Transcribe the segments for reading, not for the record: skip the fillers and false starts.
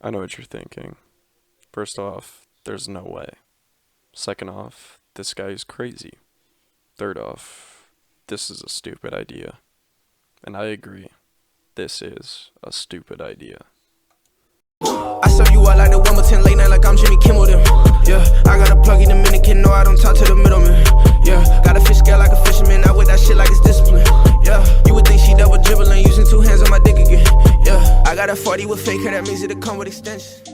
I know what you're thinking. First off, there's no way. Second off, this guy is crazy. Third off, this is a stupid idea. And I agree. This is a stupid idea. I serve you out like the Wimbledon late night like I'm Jimmy Kimmel them. Yeah, I got a plug in Dominican, no I don't talk to the middleman. Yeah, got a fish scale like a fisherman, I with that shit like it's discipline. Yeah, you would think she double dribbling, using 2 hands on my dick again. Yeah, I got a 40 with fake hair, that means it'll come with extensions.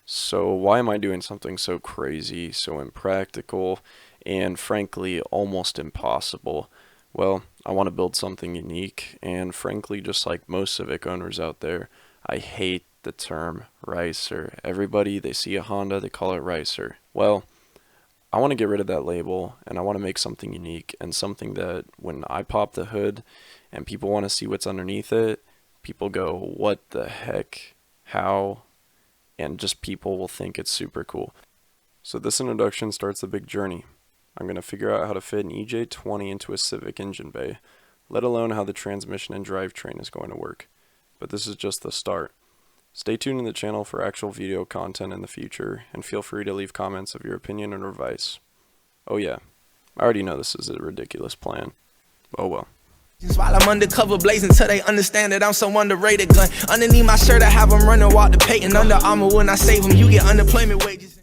So why am I doing something so crazy, so impractical, and frankly almost impossible? Well, I want to build something unique, and frankly, just like most Civic owners out there, I hate the term Ricer. Everybody, they see a Honda, they call it Ricer. Well, I want to get rid of that label, and I want to make something unique, and something that when I pop the hood and people want to see what's underneath it, people go, what the heck, how, and just people will think it's super cool. So this introduction starts a big journey. I'm going to figure out how to fit an EJ20 into a Civic engine bay, let alone how the transmission and drivetrain is going to work. But this is just the start. Stay tuned in the channel for actual video content in the future, and feel free to leave comments of your opinion and advice. Oh yeah, I already know this is a ridiculous plan. Oh well. While I'm undercover blazing till they understand that I'm so underrated. Gun underneath my shirt, I have them running, walk the patent. Under Armour when I save them, you get unemployment wages.